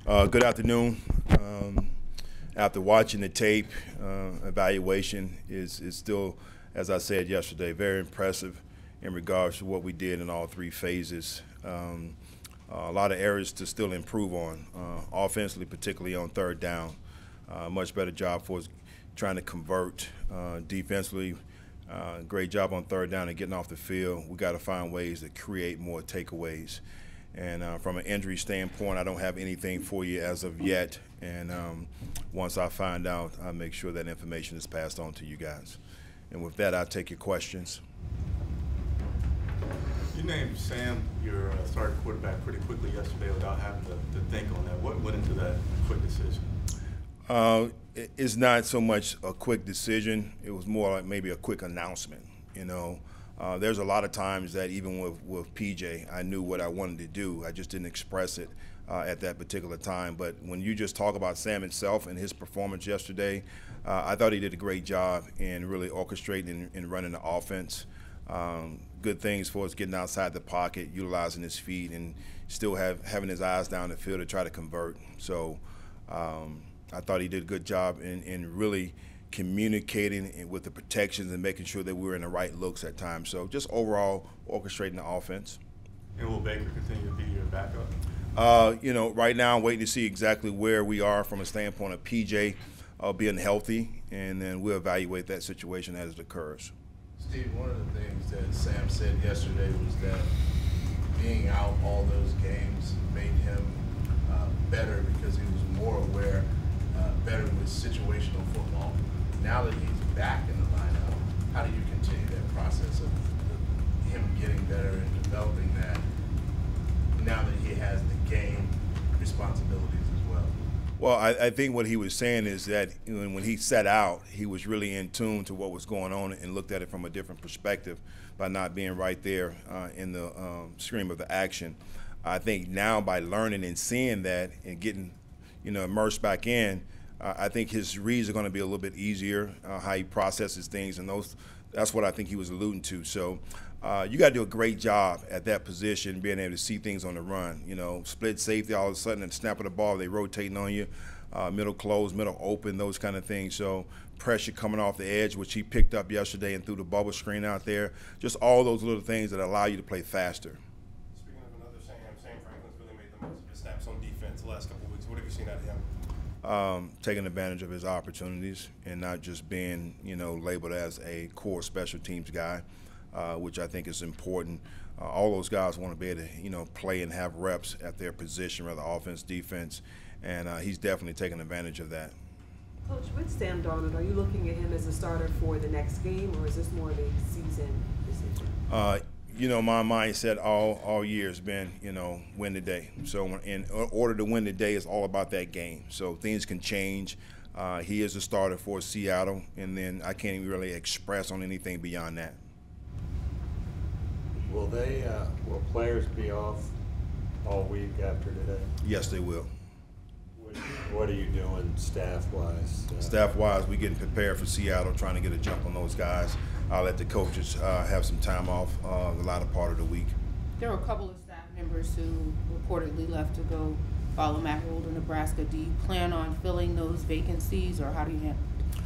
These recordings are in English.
Good afternoon. After watching the tape, evaluation is still, as I said yesterday, very impressive in regards to what we did in all three phases. A lot of areas to still improve on, offensively, particularly on third down. Much better job for us trying to convert. Defensively, great job on third down and getting off the field. We got to find ways to create more takeaways. And from an injury standpoint, I don't have anything for you as of yet. And once I find out, I'll make sure that information is passed on to you guys. And with that, I'll take your questions. You named Sam your starting quarterback pretty quickly yesterday without having to think on that. What went into that quick decision? It's not so much a quick decision. It was more like maybe a quick announcement, you know. There's a lot of times that even with PJ, I knew what I wanted to do. I just didn't express it at that particular time. But when you just talk about Sam himself and his performance yesterday, I thought he did a great job in really orchestrating and running the offense. Good things for us getting outside the pocket, utilizing his feet, and still having his eyes down the field to try to convert. So I thought he did a good job in really communicating with the protections and making sure that we were in the right looks at times. So just overall orchestrating the offense. And will Baker continue to be your backup? Right now I'm waiting to see exactly where we are from a standpoint of PJ being healthy, and then we'll evaluate that situation as it occurs. Steve, one of the things that Sam said yesterday was that being out all those games made him better because he was more aware, better with situational football. Now that he's back in the lineup, how do you continue that process of him getting better and developing that now that he has the game responsibilities as well? Well, I think what he was saying is that when he set out, he was really in tune to what was going on and looked at it from a different perspective by not being right there in the stream of the action. I think now by learning and seeing that and getting, immersed back in, I think his reads are going to be a little bit easier, how he processes things, and that's what I think he was alluding to. So you got to do a great job at that position, being able to see things on the run. Split safety, all of a sudden, at the snap of the ball, they rotating on you, middle closed, middle open, those kind of things. So pressure coming off the edge, which he picked up yesterday and threw the bubble screen out there. Just all those little things that allow you to play faster. Speaking of another Sam Franklin's really made the most of his snaps on defense the last couple of weeks. What have you seen out of him? Taking advantage of his opportunities and not just being, labeled as a core special teams guy, which I think is important. All those guys want to be able to, play and have reps at their position, whether offense, defense, and he's definitely taking advantage of that. Coach, with Sam Darnold, are you looking at him as a starter for the next game, or is this more of a season decision? My mindset all year has been, win the day. So in order to win the day, it's all about that game. So things can change. He is a starter for Seattle, and then I can't even really express on anything beyond that. Will players be off all week after today? Yes, they will. What are you doing staff-wise? Staff-wise, we're getting prepared for Seattle, trying to get a jump on those guys. I'll let the coaches have some time off the latter part of the week. There were a couple of staff members who reportedly left to go follow Matt Rule to Nebraska. Do you plan on filling those vacancies, or how do you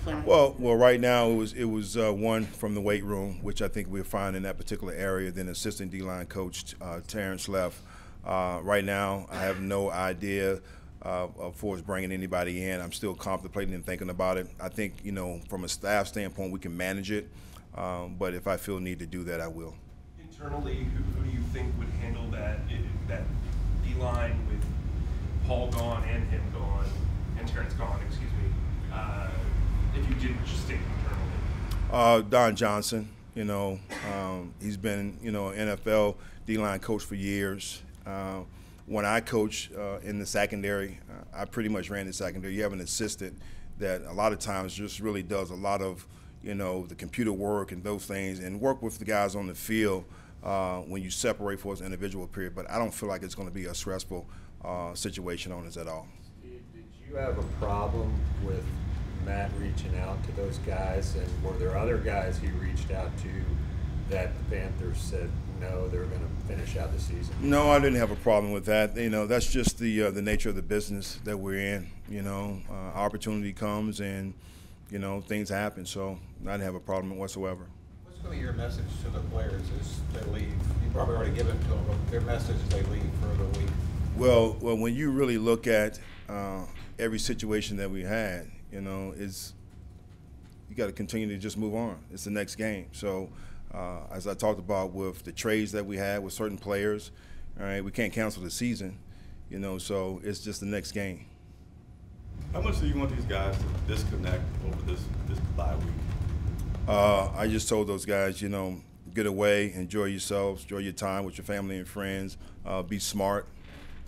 plan on? Well, right now it was one from the weight room, which I think we're fine in that particular area. Then assistant D-line coach Terrence left. Right now, I have no idea of course bringing anybody in. I'm still contemplating and thinking about it. I think from a staff standpoint we can manage it, but if I feel need to do that, I will. Internally, who do you think would handle that D-line with Paul gone and him gone and Terrence gone? Excuse me. If you did just stick internally. Don Johnson. He's been an NFL D-line coach for years. When I coached in the secondary, I pretty much ran the secondary. You have an assistant that a lot of times just really does a lot of, the computer work and those things, and work with the guys on the field when you separate for an individual period. But I don't feel like it's going to be a stressful situation on us at all. Steve, did you have a problem with Matt reaching out to those guys, and were there other guys he reached out to that the Panthers said no, they were going to finish out the season? No, I didn't have a problem with that. That's just the nature of the business that we're in. Opportunity comes and, things happen. So I didn't have a problem whatsoever. What's going to be your message to the players as they leave? You probably already given it to them, but their message as they leave for the week. Well, when you really look at every situation that we had, is you got to continue to just move on. It's the next game. So as I talked about with the trades that we had with certain players, all right, we can't cancel the season, so it's just the next game. How much do you want these guys to disconnect over this bye week? I just told those guys, get away, enjoy yourselves, enjoy your time with your family and friends, be smart,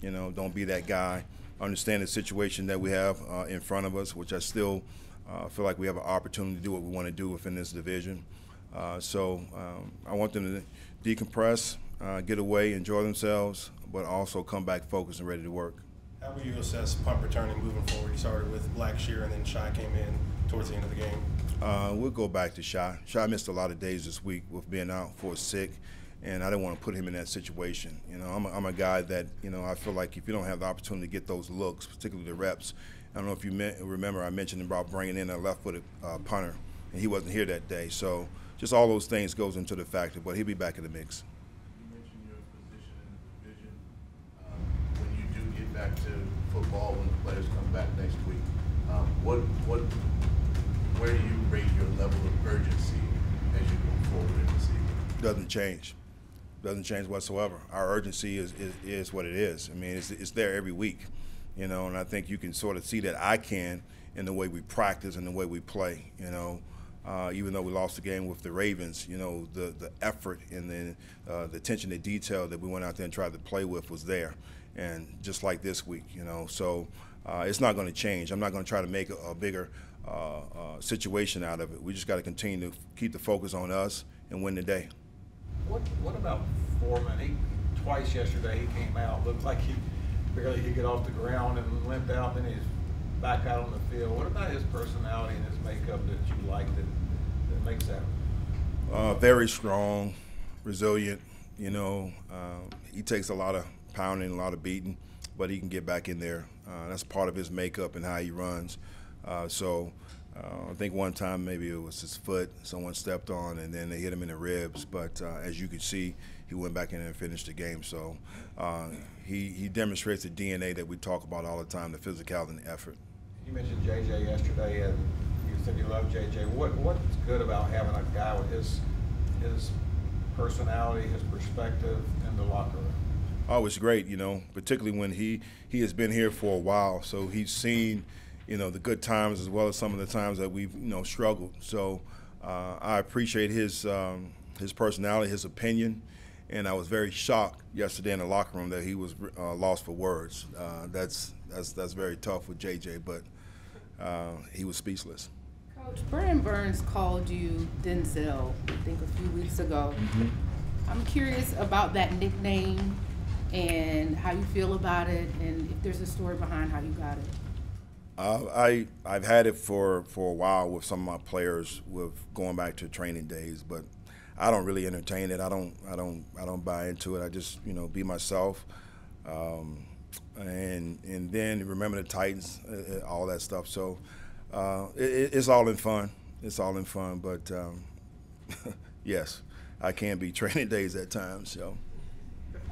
don't be that guy. Understand the situation that we have in front of us, which I still feel like we have an opportunity to do what we want to do within this division. So I want them to decompress, get away, enjoy themselves, but also come back focused and ready to work. How will you assess punt returning moving forward? You started with Blackshear and then Shy came in towards the end of the game. We'll go back to Shy. Shy missed a lot of days this week with being out for sick, and I didn't want to put him in that situation. I'm a guy that, I feel like if you don't have the opportunity to get those looks, particularly the reps, I don't know if you remember I mentioned about bringing in a left-footed punter, and he wasn't here that day. So just all those things goes into the factor, but he'll be back in the mix. You mentioned your position in the division. When you do get back to football, when the players come back next week, where do you rate your level of urgency as you go forward in the season? Doesn't change whatsoever. Our urgency is what it is. I mean, it's there every week, and I think you can sort of see that I can in the way we practice and the way we play, even though we lost the game with the Ravens, the effort and the attention to detail that we went out there and tried to play with was there. And just like this week, so it's not going to change. I'm not going to try to make a bigger situation out of it. We just got to continue to keep the focus on us and win the day. What about Foreman? Twice yesterday he came out, looked like he barely could get off the ground and limped out, then he's back out on the field. What about his personality and his makeup that you like that makes that? Very strong, resilient, he takes a lot of pounding, a lot of beating, but he can get back in there. That's part of his makeup and how he runs. I think one time maybe it was his foot, someone stepped on, and then they hit him in the ribs. But as you can see, he went back in and finished the game. So he demonstrates the DNA that we talk about all the time, the physicality and the effort. You mentioned JJ yesterday, and you said you love JJ. What's good about having a guy with his personality, his perspective in the locker room? Oh, it's great, particularly when he has been here for a while, so he's seen, the good times as well as some of the times that we've, struggled. So I appreciate his personality, his opinion, and I was very shocked yesterday in the locker room that he was lost for words. That's very tough with JJ, but he was speechless. Coach, Brian Burns called you Denzel, I think a few weeks ago. Mm-hmm. I'm curious about that nickname and how you feel about it, and if there's a story behind how you got it. I've had it for a while with some of my players, with going back to training days, but I don't really entertain it. I don't buy into it. I just be myself, and then remember the Titans, all that stuff. So it's all in fun. It's all in fun, but yes, I can be training days at times. So.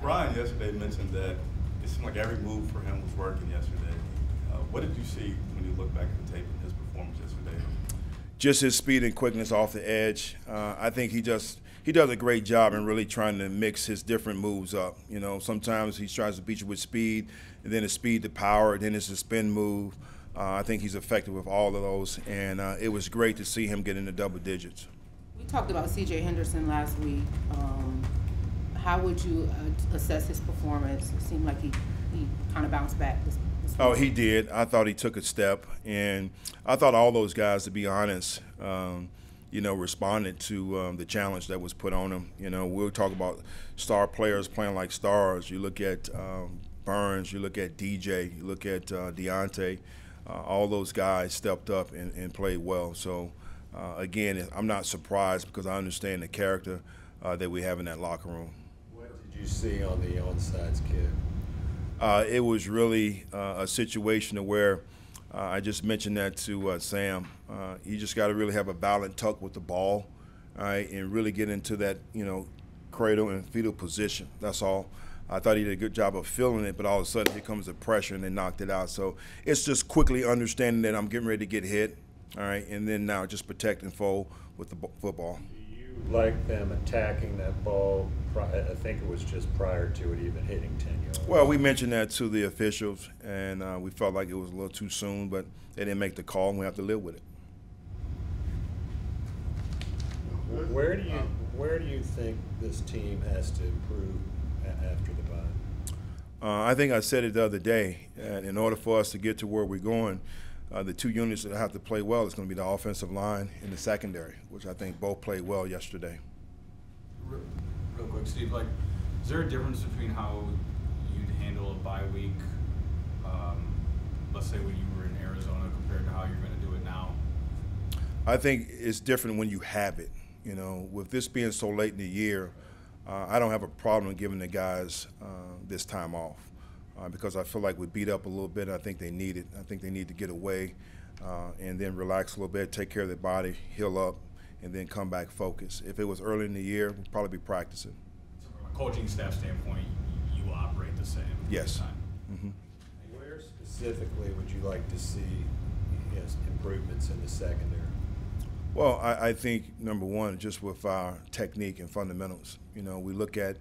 Brian yesterday mentioned that it seemed like every move for him was working yesterday. What did you see when you look back at the tape of his performance yesterday? Just his speed and quickness off the edge. I think he does a great job in really trying to mix his different moves up. Sometimes he tries to beat you with speed, and then it's speed to power, and then it's a spin move. I think he's effective with all of those, and it was great to see him get into double digits. We talked about C.J. Henderson last week. How would you assess his performance? It seemed like he kind of bounced back this week. Oh, he did. I thought he took a step, and I thought all those guys, to be honest, responded to the challenge that was put on them. We'll talk about star players playing like stars. You look at Burns, you look at DJ, you look at Deontay. All those guys stepped up and played well. So, again, I'm not surprised because I understand the character that we have in that locker room. What did you see on the onside kick? It was really a situation of where I just mentioned that to Sam. You just got to really have a balanced tuck with the ball, all right, and really get into that, cradle and fetal position. That's all. I thought he did a good job of feeling it, but all of a sudden here comes the pressure and they knocked it out. So it's just quickly understanding that I'm getting ready to get hit, all right, and then now just protect and fold with the football. Do you like them attacking that ball? I think it was just prior to it even hitting 10 yards. Well, we mentioned that to the officials, and we felt like it was a little too soon, but they didn't make the call, and we have to live with it. Where do you think this team has to improve after the bye? I think I said it the other day. In order for us to get to where we're going, the two units that have to play well is going to be the offensive line and the secondary, which I think both played well yesterday. Real quick, Steve, is there a difference between how you'd handle a bye week, let's say when you were in Arizona, compared to how you're going to do it now? I think it's different when you have it. With this being so late in the year, I don't have a problem giving the guys this time off because I feel like we beat up a little bit. I think they need it. I think they need to get away and then relax a little bit, take care of their body, heal up, and then come back focused. If it was early in the year, we'd probably be practicing. So from a coaching staff standpoint, you will operate the same? Yes. Mm-hmm. Where specifically would you like to see improvements in the secondary? Well, I think, number one, just with our technique and fundamentals. We look at,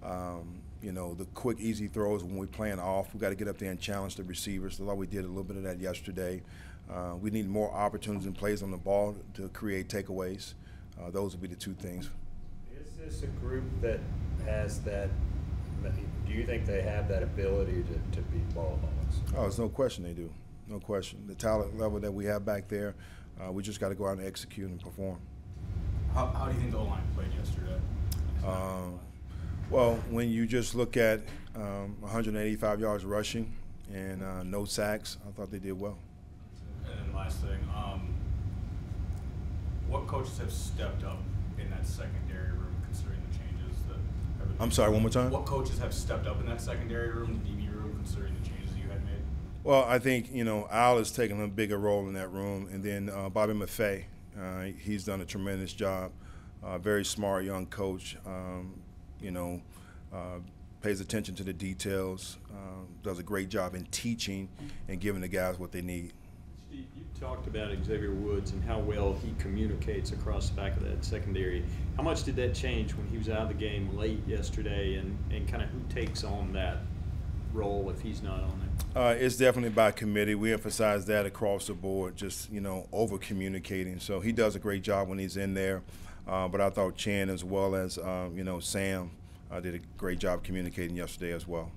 the quick, easy throws when we're playing off. We've got to get up there and challenge the receivers. That's why we did a little bit of that yesterday. We need more opportunities and plays on the ball to create takeaways. Those would be the two things. Is this a group that has that – do you think they have that ability to beat ball hogs? Oh, there's no question they do. No question. The talent level that we have back there, we just got to go out and execute and perform. How do you think the O-line played yesterday? Well, when you just look at 185 yards rushing and no sacks, I thought they did well. And then last thing, what coaches have stepped up in that secondary room considering the changes that I'm sorry, one more time? What coaches have stepped up in that secondary room, the DB room, considering the changes you had made? Well, I think, Al has taken a bigger role in that room, and then Bobby Maffei, he's done a tremendous job. Very smart young coach, pays attention to the details, does a great job in teaching and giving the guys what they need. Steve, you talked about Xavier Woods and how well he communicates across the back of that secondary. How much did that change when he was out of the game late yesterday, and kind of who takes on that role if he's not on there? It's definitely by committee. We emphasize that across the board, just, over communicating. So he does a great job when he's in there. But I thought Chan, as well as, Sam, did a great job communicating yesterday as well.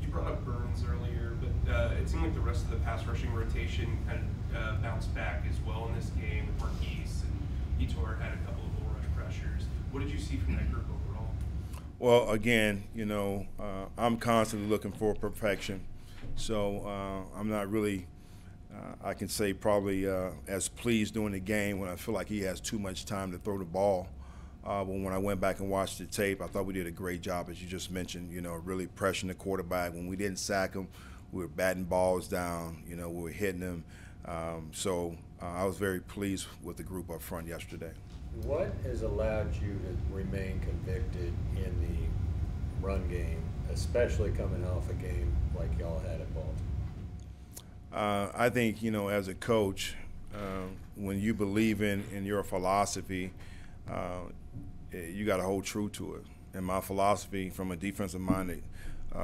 You brought up Burns earlier, but it seemed like the rest of the pass rushing rotation kind of bounced back as well in this game with Marquise, and Etor had a couple of bull rush pressures. What did you see from that group overall? Well, again, I'm constantly looking for perfection. So I'm not really, I can say probably as pleased during the game when I feel like he has too much time to throw the ball. But when I went back and watched the tape, I thought we did a great job, as you just mentioned, really pressuring the quarterback. When we didn't sack him, we were batting balls down, we were hitting him. So I was very pleased with the group up front yesterday. What has allowed you to remain convicted in the run game, especially coming off a game like y'all had at Baltimore? I think, as a coach, when you believe in your philosophy, you got to hold true to it. And my philosophy from a defensive-minded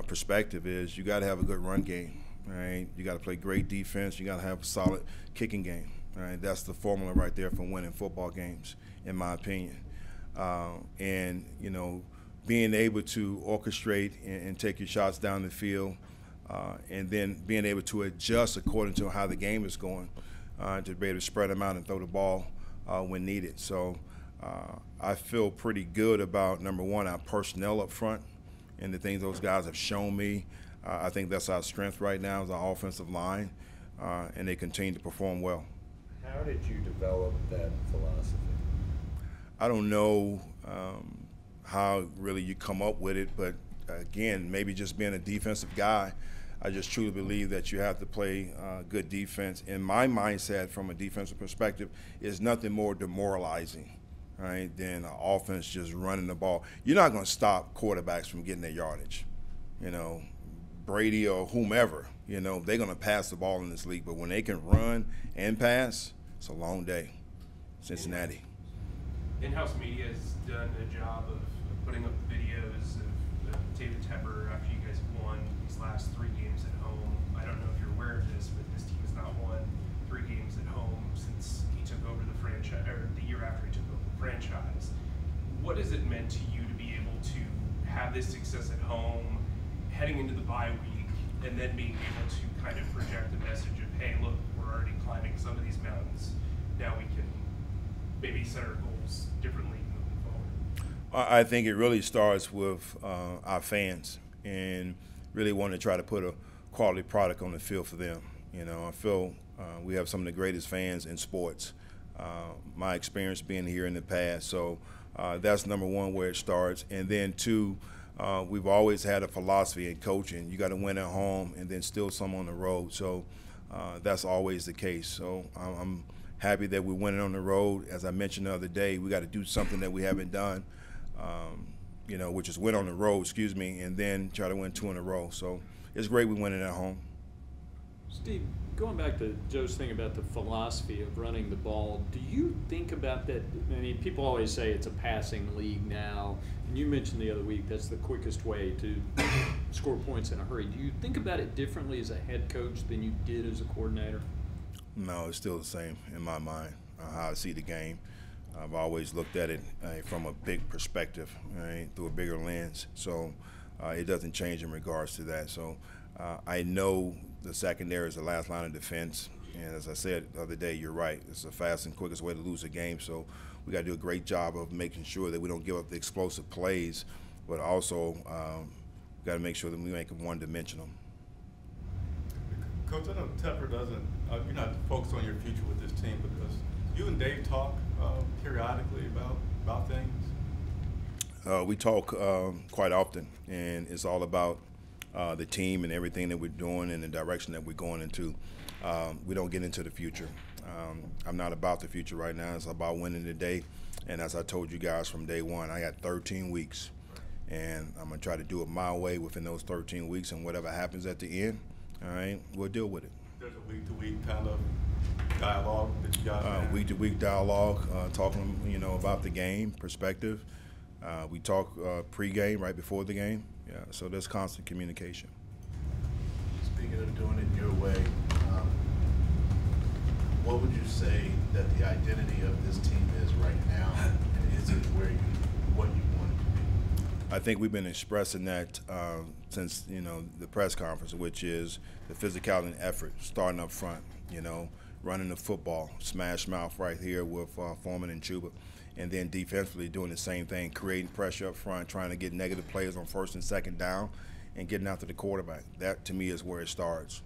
perspective is you got to have a good run game, right? You got to play great defense. You got to have a solid kicking game, right? That's the formula right there for winning football games, in my opinion. And, being able to orchestrate and take your shots down the field, and then being able to adjust according to how the game is going, to be able to spread them out and throw the ball when needed. So I feel pretty good about, number one, our personnel up front and the things those guys have shown me. I think that's our strength right now is our offensive line, and they continue to perform well. How did you develop that philosophy? I don't know how really you come up with it, but again, maybe just being a defensive guy, I just truly believe that you have to play good defense. In my mindset, from a defensive perspective, is nothing more demoralizing, right, than an offense just running the ball. You're not going to stop quarterbacks from getting their yardage. You know, Brady or whomever, you know, they're going to pass the ball in this league. But when they can run and pass, it's a long day. Cincinnati. In-house media has done a job of putting up videos of David Tepper after you guys have won these last 3 games at home. I don't know if you're aware of this, but this team has not won 3 games at home since he took over the franchise, or the year after he took over the franchise. What has it meant to you to be able to have this success at home, heading into the bye week, and then being able to kind of project a message of, hey, look, we're already climbing some of these mountains. Now we can maybe set our goals differently moving forward? I think it really starts with our fans and really want to try to put a quality product on the field for them. You know, I feel we have some of the greatest fans in sports. My experience being here in the past, so that's number one where it starts. And then 2, we've always had a philosophy in coaching. You got to win at home and then still some on the road. So that's always the case. So I'm happy that we're winning on the road. As I mentioned the other day, we got to do something that we haven't done, you know, which is win on the road, and then try to win 2 in a row. So it's great we're winning at home. Steve, going back to Joe's thing about the philosophy of running the ball, do you think about that? I mean, people always say it's a passing league now, and you mentioned the other week that's the quickest way to score points in a hurry. Do you think about it differently as a head coach than you did as a coordinator? No, it's still the same in my mind, how I see the game. I've always looked at it from a big perspective, right, through a bigger lens. So it doesn't change in regards to that. So I know the secondary is the last line of defense. And as I said the other day, you're right. It's the fastest and quickest way to lose a game. So we got to do a great job of making sure that we don't give up the explosive plays, but also got to make sure that we make them one-dimensional. Coach, I know Tepper doesn't, you're not focused on your future with this team, because you and Dave talk periodically about things. We talk quite often, and it's all about the team and everything that we're doing and the direction that we're going into. We don't get into the future. I'm not about the future right now. It's about winning today. And as I told you guys from day one, I got 13 weeks, and I'm going to try to do it my way within those 13 weeks, and whatever happens at the end, all right, we'll deal with it. There's a week-to-week kind of dialogue that you guys have? Week-to-week dialogue, talking, you know, about the game, perspective. We talk pre-game, right before the game. Yeah, so there's constant communication. Speaking of doing it your way, what would you say that the identity of this team is right now, and is it what you want it to be? I think we've been expressing that since, you know, the press conference, which is the physicality and effort, starting up front, you know, running the football, smash mouth right here with Foreman and Chuba, and then defensively doing the same thing, creating pressure up front, trying to get negative plays on 1st and 2nd down, and getting after the quarterback. That, to me, is where it starts.